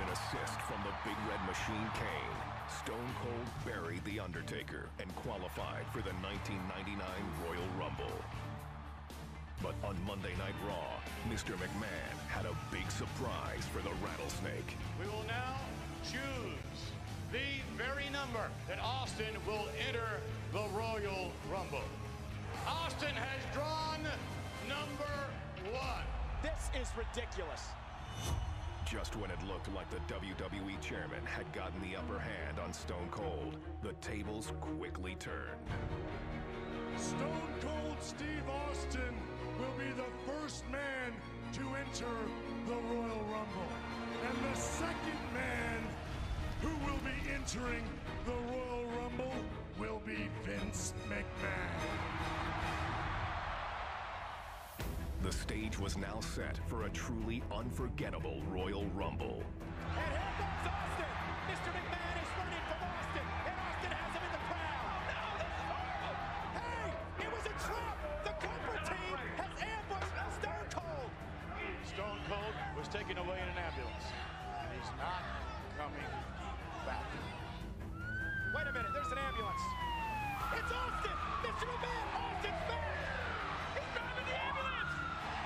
an assist from the Big Red Machine Kane, Stone Cold buried The Undertaker and qualified for the 1999 Royal Rumble. But on Monday Night Raw, Mr. McMahon had a big surprise for the Rattlesnake. We will now choose the very number that Austin will enter the Royal Rumble. Austin has drawn number 1. This is ridiculous. Just when it looked like the WWE chairman had gotten the upper hand on Stone Cold, the tables quickly turned. Stone Cold Steve Austin will be the first man to enter the Royal Rumble. And the second man who will be entering the Royal Rumble will be Vince McMahon. The stage was now set for a truly unforgettable Royal Rumble. And here comes Austin. Mr. McMahon is running from Austin, and Austin has him in the crowd. No, this is horrible. Hey, it was a trap. The corporate team has ambushed Stone Cold. Stone Cold was taken away in an ambulance, and he's not coming back. Wait a minute, there's an ambulance. It's Austin. Mr. McMahon, Austin's back. He's driving the ambulance.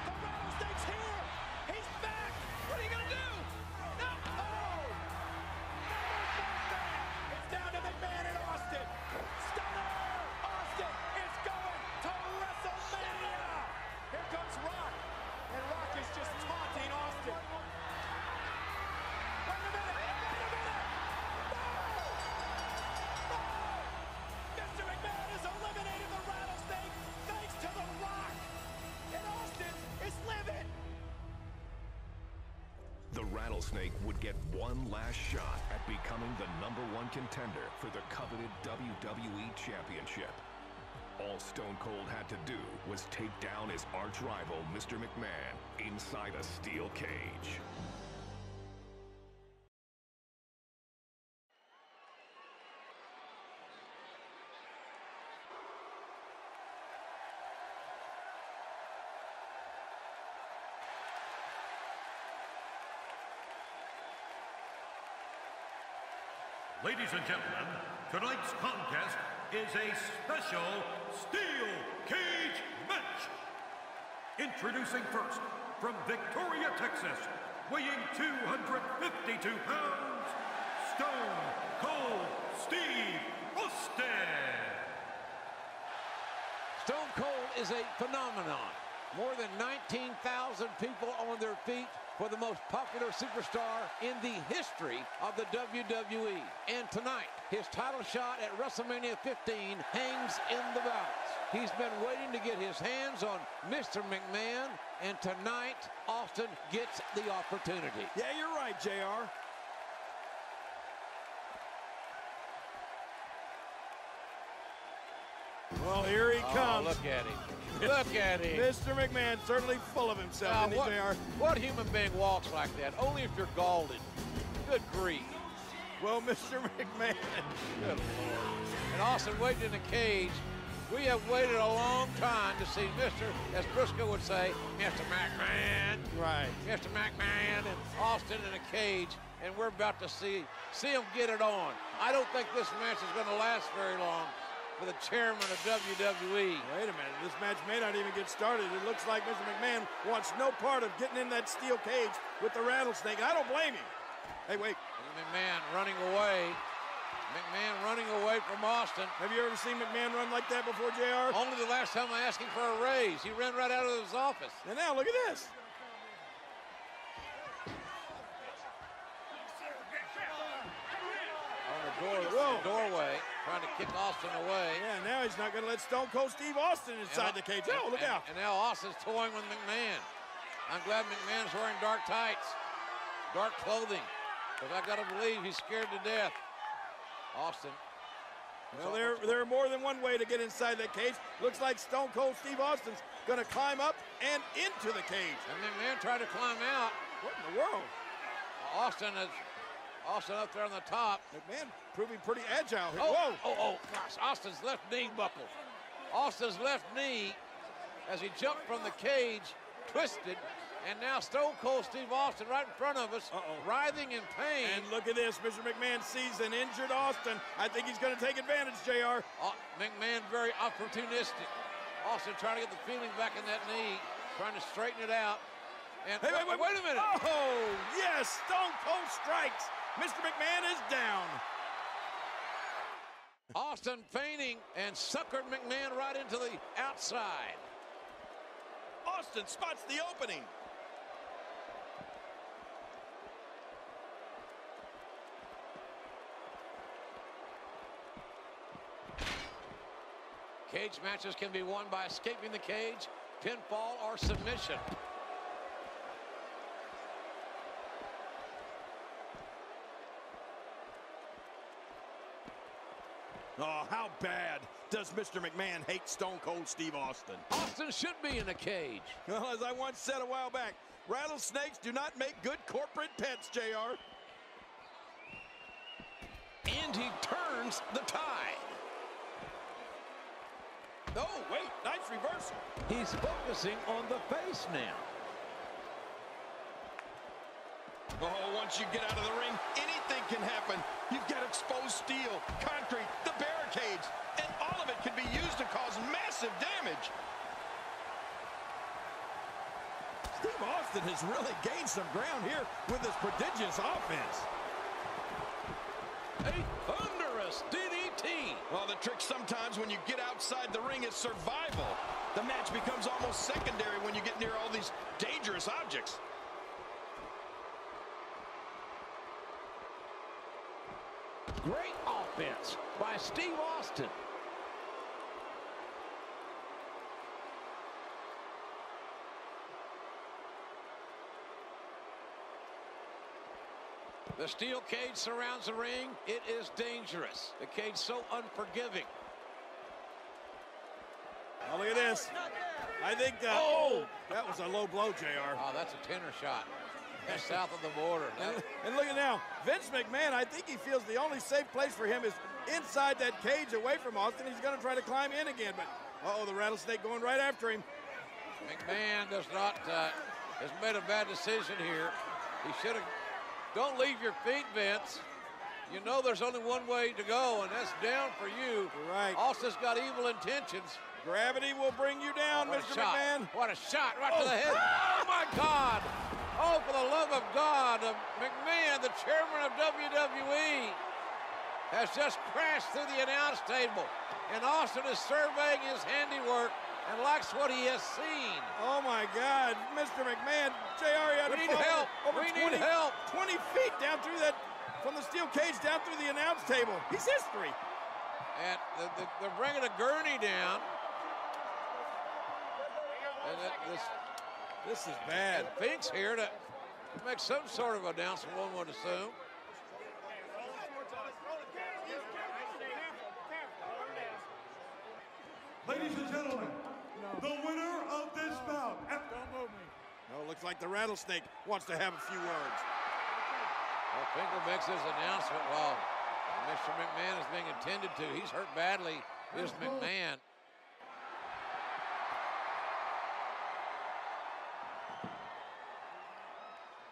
The Rattlesnake's here. He's back. What are you going to do? No. Oh. It's down to McMahon and Austin. Stunner. Austin is going to WrestleMania. Here comes Rock. And Rock is just taunting Austin. Wait a minute. Wait a minute. No. No. Mr. McMahon has eliminated the Rattlesnake thanks to The Rock. And Austin is living. The Rattlesnake would get one last shot at becoming the #1 contender for the coveted WWE Championship. All Stone Cold had to do was take down his arch-rival, Mr. McMahon, inside a steel cage. Ladies and gentlemen, tonight's contest is a special steel cage match. Introducing first, from Victoria, Texas, weighing 252 pounds, Stone Cold Steve Austin. Stone Cold is a phenomenon. More than 19,000 people on their feet for the most popular superstar in the history of the WWE. And tonight, his title shot at WrestleMania 15 hangs in the balance. He's been waiting to get his hands on Mr. McMahon, and tonight, Austin gets the opportunity. Yeah, you're right, JR. Well, here he comes. Look at him. Look at him. Mr. McMahon certainly full of himself, isn't he, JR? What human being walks like that? Only if you're galled. Good grief. Well, Mr. McMahon. Good Lord. And Austin waiting in the cage. We have waited a long time to see Mr., as Briscoe would say, Mr. McMahon. Right. Mr. McMahon and Austin in a cage, and we're about to see him get it on. I don't think this match is going to last very long for the chairman of WWE. Wait a minute, this match may not even get started. It looks like Mr. McMahon wants no part of getting in that steel cage with the Rattlesnake, and I don't blame him. Hey, wait. McMahon running away. McMahon running away from Austin. Have you ever seen McMahon run like that before, JR? Only the last time I asked him for a raise. He ran right out of his office. And now, look at this. Doorway, trying to kick Austin away. Yeah, now he's not going to let Stone Cold Steve Austin inside the cage. Oh, look out. And now Austin's toying with McMahon. I'm glad McMahon's wearing dark tights, dark clothing, because I got to believe he's scared to death. Austin. Well, there are more than one way to get inside that cage. Looks like Stone Cold Steve Austin's going to climb up and into the cage. And McMahon tried to climb out. What in the world? Austin up there on the top. McMahon proving pretty agile here. Oh, gosh, Austin's left knee buckled. Austin's left knee, as he jumped from the cage, twisted, And now Stone Cold Steve Austin right in front of us, writhing in pain. And look at this. Mr. McMahon sees an injured Austin. I think he's going to take advantage, JR. McMahon very opportunistic. Austin trying to get the feeling back in that knee, trying to straighten it out. And hey, wait a minute. Oh, yes, Stone Cold strikes. Mr. McMahon is down. Austin feigning and suckered McMahon right into the outside. Austin spots the opening. Cage matches can be won by escaping the cage, pinfall, or submission. Oh, how bad does Mr. McMahon hate Stone Cold Steve Austin? Austin should be in a cage. Well, as I once said a while back, rattlesnakes do not make good corporate pets, JR. And he turns the tide. Oh, wait, nice reversal. He's focusing on the face now. Oh, once you get out of the ring, anything can happen. You've got exposed steel, concrete, the barricades, and all of it can be used to cause massive damage. Steve Austin has really gained some ground here with his prodigious offense. A thunderous DDT. Well, the trick sometimes when you get outside the ring is survival. The match becomes almost secondary when you get near all these dangerous objects. Great offense by Steve Austin. The steel cage surrounds the ring. It is dangerous. The cage so unforgiving. Oh, look at this. I think that, that was a low blow, JR. Oh, that's a tenor shot. That's south of the border. And look at now, Vince McMahon, I think he feels the only safe place for him is inside that cage away from Austin. He's going to try to climb in again, but the rattlesnake going right after him. McMahon does not, has made a bad decision here. He should have, don't leave your feet, Vince. You know there's only one way to go, and that's down for you. Right. Austin's got evil intentions. Gravity will bring you down, Mr. McMahon. What a shot right to the head. Oh, my God. Oh, for the love of God, McMahon, the chairman of WWE, has just crashed through the announce table. And Austin is surveying his handiwork and likes what he has seen. Oh, my God. Mr. McMahon, JR, you had to We need help. Over We 20, need help. 20 feet down through that, from the steel cage down through the announce table. He's history. And they're bringing a gurney down. And this is bad. Fink's here to make some sort of announcement, one would assume. Ladies and gentlemen, the winner of this bout. Oh, looks like the rattlesnake wants to have a few words. Well, Finkel makes his announcement while Mr. McMahon is being attended to. He's hurt badly, is McMahon.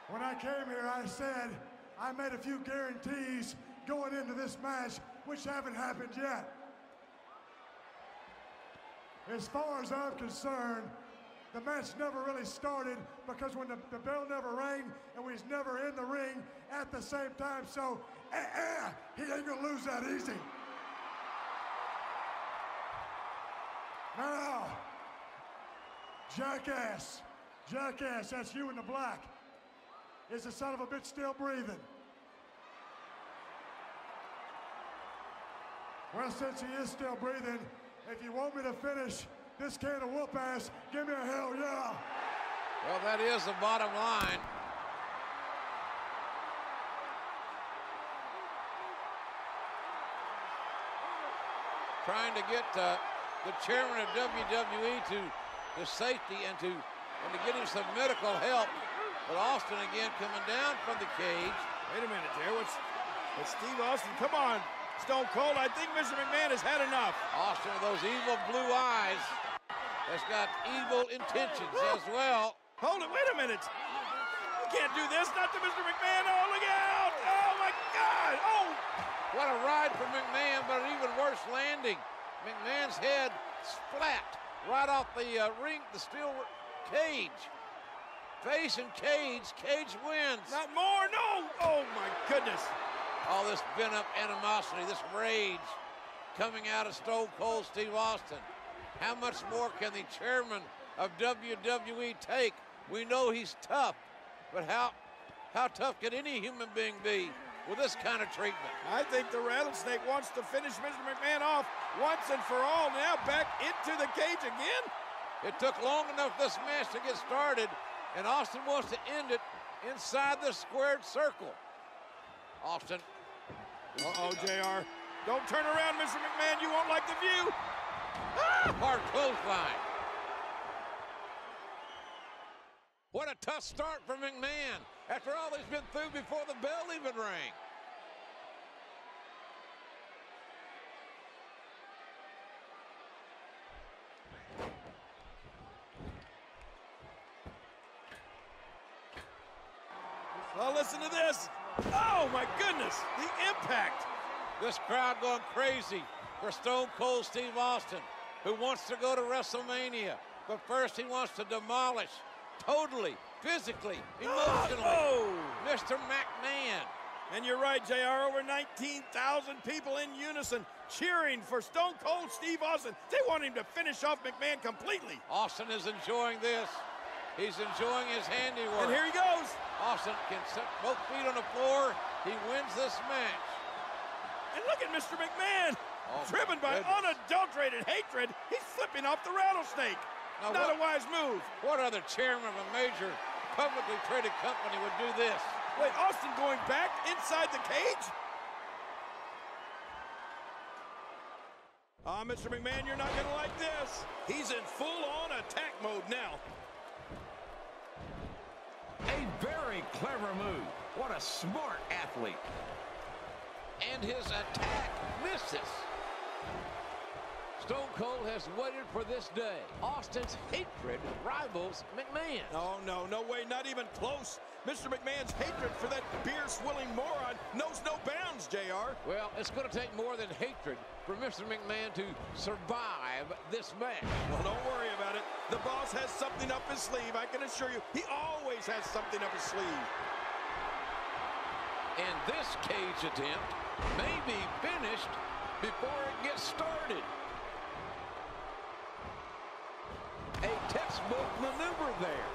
When I came here, I said I made a few guarantees going into this match, which haven't happened yet. As far as I'm concerned, the match never really started because when the bell never rang and we was never in the ring at the same time, so he ain't gonna lose that easy. Now, Jackass, that's you in the black. Is the son of a bitch still breathing? Well, since he is still breathing, if you want me to finish this can of whoop ass, give me a hell yeah. Well, that is the bottom line. Trying to get the chairman of WWE to safety and to get him some medical help. But Austin again coming down from the cage. Wait a minute, Jay. What's Steve Austin? Come on, Stone Cold. I think Mr. McMahon has had enough. Austin with those evil blue eyes has got evil intentions as well. Hold it, wait a minute. You can't do this, not to Mr. McMahon. Oh, look out. Oh, my God. Oh. What a ride for McMahon, but an even worse landing. McMahon's head splat right off the ring, the steel cage. Face and Cage. Cage wins. Not more, no. Oh, my goodness. All this pent-up animosity, this rage coming out of Stone Cold Steve Austin. How much more can the chairman of WWE take? We know he's tough, but how tough can any human being be with this kind of treatment? I think the Rattlesnake wants to finish Mr. McMahon off once and for all. Now back into the cage again. It took long enough this match to get started, and Austin wants to end it inside the squared circle. Austin. Uh-oh, JR. Don't turn around, Mr. McMahon. You won't like the view. Ah! Hard clothesline. What a tough start for McMahon after all he's been through before the bell even rang. Well, listen to this. Oh, my goodness, the impact. This crowd going crazy for Stone Cold Steve Austin, who wants to go to WrestleMania. But first he wants to demolish, totally, physically, emotionally, Mr. McMahon. And you're right, JR, over 19,000 people in unison cheering for Stone Cold Steve Austin. They want him to finish off McMahon completely. Austin is enjoying this. He's enjoying his handiwork. And here he goes. Austin can set both feet on the floor. He wins this match. And look at Mr. McMahon. Oh, driven by unadulterated hatred, he's flipping off the Rattlesnake. Now Not a wise move. What other chairman of a major publicly traded company would do this? Wait, Austin going back inside the cage? Mr. McMahon, you're not gonna like this. He's in full-on attack mode now. A very clever move. What a smart athlete. And his attack misses. Stone Cold has waited for this day. Austin's hatred rivals McMahon. Oh, no, no way, not even close. Mr. McMahon's hatred for that beer-swilling moron knows no bounds, JR. Well, it's going to take more than hatred for Mr. McMahon to survive this match. Well, don't worry about it. The boss has something up his sleeve, I can assure you. He always has something up his sleeve. And this cage attempt may be finished before it gets started. A textbook maneuver there.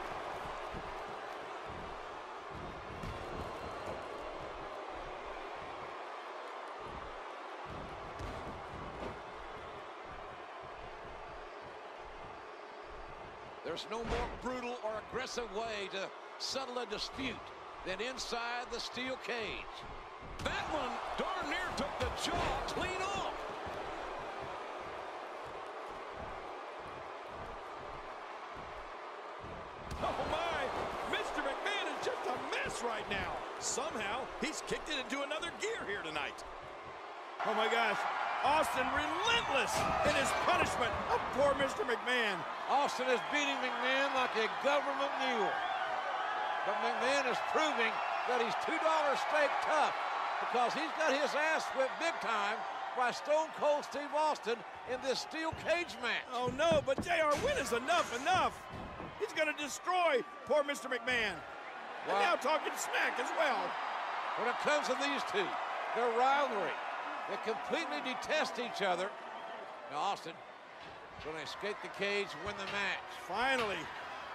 There's no more brutal or aggressive way to settle a dispute than inside the steel cage. That one darn near took the jaw clean off. Oh my, Mr. McMahon is just a mess right now. Somehow, he's kicked it into another gear here tonight. Oh my gosh, Austin relentless in his punishment of poor Mr. McMahon. Austin is beating McMahon like a government mule. But McMahon is proving that he's $2 steak tough because he's got his ass whipped big time by Stone Cold Steve Austin in this steel cage match. Oh no, but JR, when is enough enough? He's going to destroy poor Mr. McMahon. And now talking smack as well. When it comes to these two, their rivalry, they completely detest each other. Now Austin is going to escape the cage, win the match. Finally,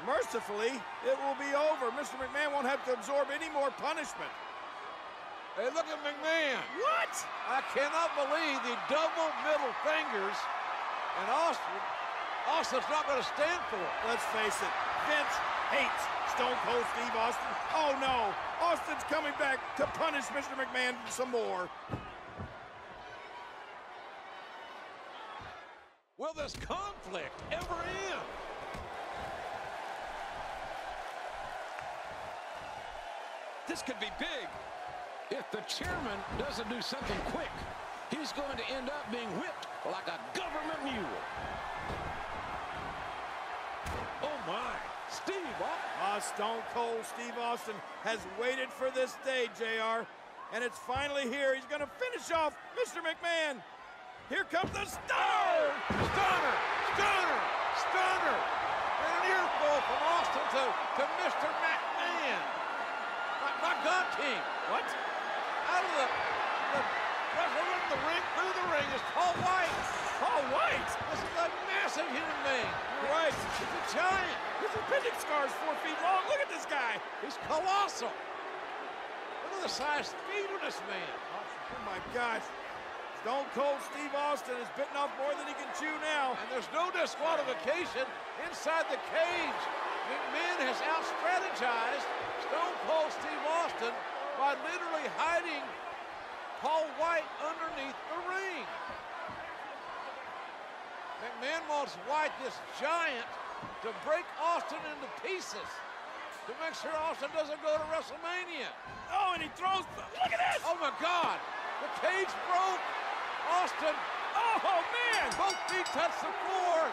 mercifully, it will be over. Mr. McMahon won't have to absorb any more punishment. Hey, look at McMahon. What? I cannot believe the double middle fingers. And Austin's not going to stand for it. Let's face it, Vince hates Stone Cold Steve Austin. Oh no, Austin's coming back to punish Mr. McMahon some more. Will this conflict ever end? This could be big. If the chairman doesn't do something quick, he's going to end up being whipped like a government mule. Oh my, Steve Austin. Stone Cold Steve Austin has waited for this day, JR, and it's finally here. He's going to finish off Mr. McMahon. Here comes the stunner! Stunner! Stunner! Stunner! And an earful from Austin to Mr. McMahon. My God King. What? Out of the wrestler in the ring, through the ring is Paul White. Paul White? This is a massive human being. You're right. He's a giant. His appendix scar is 4 feet long. Look at this guy. He's colossal. Look at the size speed of this man. Oh my gosh. Stone Cold Steve Austin has bitten off more than he can chew now. And there's no disqualification inside the cage. McMahon has out-strategized Stone Cold Steve Austin by literally hiding Paul White underneath the ring. McMahon wants White, this giant, to break Austin into pieces to make sure Austin doesn't go to WrestleMania. Oh, and he throws, look at this! Oh my God, the cage broke. Austin, oh man! Both feet touch the floor.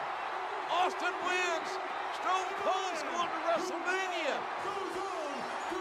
Austin wins. Stone Cold's going to WrestleMania. Goes on to